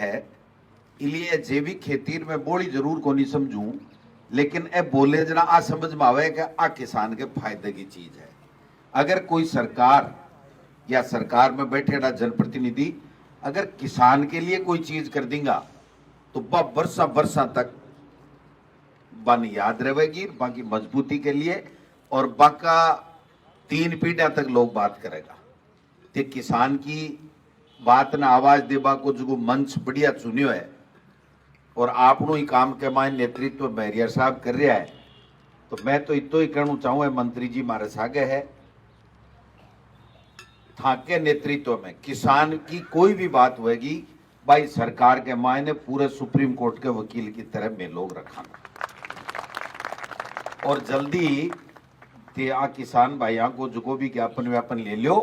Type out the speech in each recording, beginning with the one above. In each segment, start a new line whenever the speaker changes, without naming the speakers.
है, इसलिए जैविक खेती में बोली जरूर को नहीं समझू, लेकिन ए बोले जना आ समझ में आवे कि आ किसान के फायदे की चीज है। अगर कोई सरकार या सरकार में बैठे जनप्रतिनिधि अगर किसान के लिए कोई चीज कर देगा तो वह वर्षा वर्षा तक बन याद रहेगी, बाकी मजबूती के लिए, और बाका 3 पीढ़ियां तक लोग बात करेगा। ते किसान की बात ने आवाज देबा को जो मंच बढ़िया चुनियो है और आपनो ही काम के माय नेतृत्व बैरियर साहब कर रहा है, तो मैं तो इतो ही कहना चाहूँ, मंत्री जी मारे सागे है, थाके नेतृत्व में किसान की कोई भी बात होगी भाई सरकार के मायने पूरे सुप्रीम कोर्ट के वकील की तरह में लोग रखाना, और जल्दी ते आ किसान भाइयों को जो भी ज्ञापन व्यापन ले लो,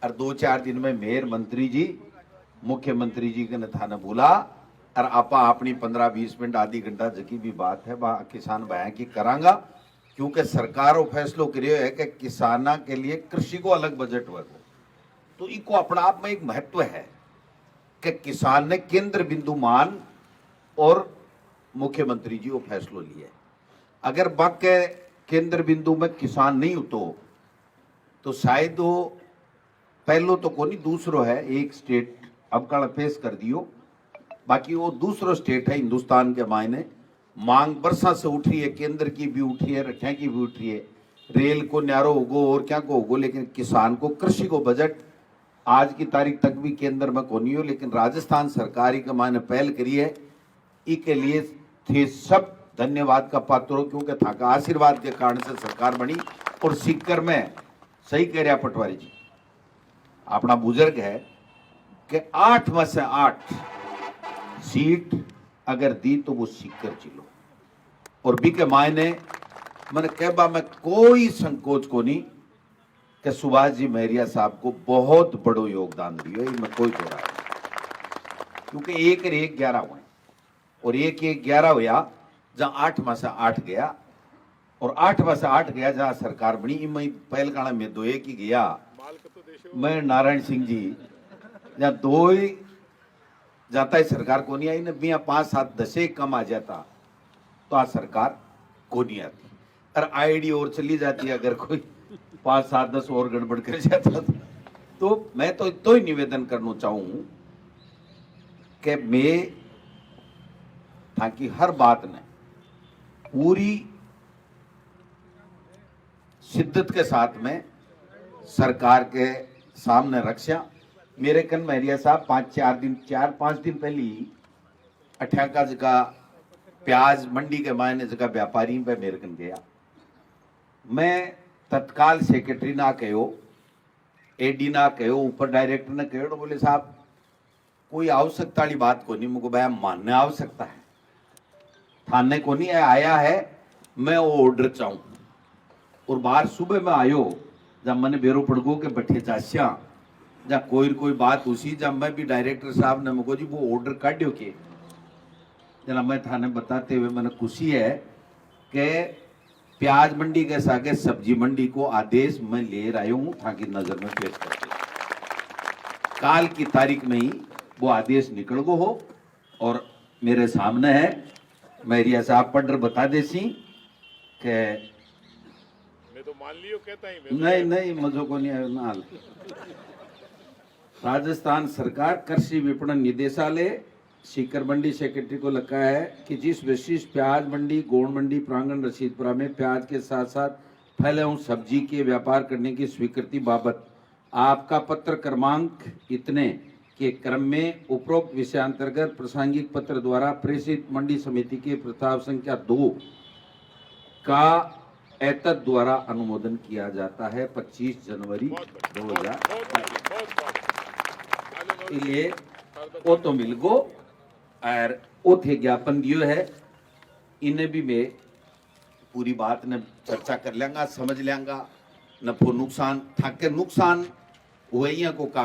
और 2-4 दिन में मेयर मंत्री जी मुख्यमंत्री जी के थाने बुला और आपा अपनी 15-20 मिनट आधी घंटा जकी भी बात है वह किसान भाइयों की करांगा, क्योंकि सरकार वो फैसलो करियो है कि किसाना के लिए कृषि को अलग बजट हुआ, तो इको अपना आप में एक महत्व है कि किसान ने केंद्र बिंदु मान और मुख्यमंत्री जी वो फैसलो लिया। अगर बाके केंद्र बिंदु में किसान नहीं उतो तो शायद वो पहलो तो कोनी दूसरो है, एक स्टेट अब का पेश कर दियो, बाकी वो दूसरो स्टेट है हिंदुस्तान के मायने, मांग वर्षा से उठ रही है, केंद्र की भी उठी है, रठिया की भी उठ रही है, रेल को न्यारो होगो और क्या को होगो, लेकिन किसान को कृषि को बजट आज की तारीख तक भी केंद्र में कोनी हो, लेकिन राजस्थान सरकार के मायने पहल करी है। इसके लिए थे सब धन्यवाद का पात्र हो, क्योंकि था का आशीर्वाद के कारण से सरकार बनी। और सीकर में सही कह रहा पटवारी जी अपना बुजुर्ग है कि 8 में से 8 सीट अगर दी तो वो सीकर जिलो, और बी के मायने मैंने कहबा में कोई संकोच को नहीं कि सुभाष जी महरिया साहब को बहुत बड़ो योगदान दियो, इनमें कोई दो राय नहीं, क्योंकि 1-1-11 हुए और 1-1-11 हुआ जहां 8 में से 8 गया, और 8 में से 8 गया जहां सरकार बनी। इनमें पहल काना में 2-1 ही गया, मैं नारायण सिंह जी जहां 2 ही जाता है सरकार को नहीं आई ना, 5-7-10 कम आ जाता तो आज सरकार को नहीं आती, और आईडी और चली जाती है अगर कोई 5-7-10 और गड़बड़ कर जाता तो मैं तो ही निवेदन करना चाहूं कि मैं ताकि हर बात ने पूरी शिद्दत के साथ में सरकार के सामने रक्षा। मेरे कन महरिया साहब 4-5 दिन पहले अठ्याका जगह प्याज मंडी के मायने जगह व्यापारी पे मेरे कन गया, मैं तत्काल सेक्रेटरी ना कहो, एडी ना कहो, ऊपर डायरेक्टर ने कहो, तो बोले साहब कोई आवश्यकता वाली बात को नहीं, मुझको भाई मानने आवश्यकता है, थाने को नहीं आया है, मैं वो ऑर्डर चाहूं। और बाहर सुबह में आयो जब मैंने बेरो पड़गो के बैठे जास्या जब कोई बात उसी, जब मैं भी डायरेक्टर साहब ने मुझको जी वो ऑर्डर काटियो के जना मैं थाने बताते हुए मैंने खुशी है कि प्याज मंडी के सागे सब्जी मंडी को आदेश मैं ले आया हूं ताकि नजर में पेश करके काल की तारीख में ही वो आदेश निकल गो हो, और मेरे सामने है महरिया साहब पढ़ बता देसी के
मैं तो मान लियो कहता ही
नहीं मजो को नहीं आयो नाल। राजस्थान सरकार कृषि विपणन निदेशालय सीकर मंडी सेक्रेटरी को लिखा है कि जिस विशिष्ट प्याज मंडी गोंड मंडी प्रांगण रसीदपुरा में प्याज के साथ साथ फल एवं सब्जी के व्यापार करने की स्वीकृति बाबत आपका पत्र क्रमांक इतने के क्रम में उपरोक्त विषयांतर्गत प्रासंगिक पत्र द्वारा प्रेषित मंडी समिति के प्रस्ताव संख्या 2 का एतद द्वारा अनुमोदन किया जाता है 25 जनवरी 2000। इसलिए वो तो मिल गो और वो थे ज्ञापन दियो है, इन्हें भी मैं पूरी बात ने चर्चा कर लेंगा, समझ लेंगा, न नुकसान था के नुकसान हुए को काम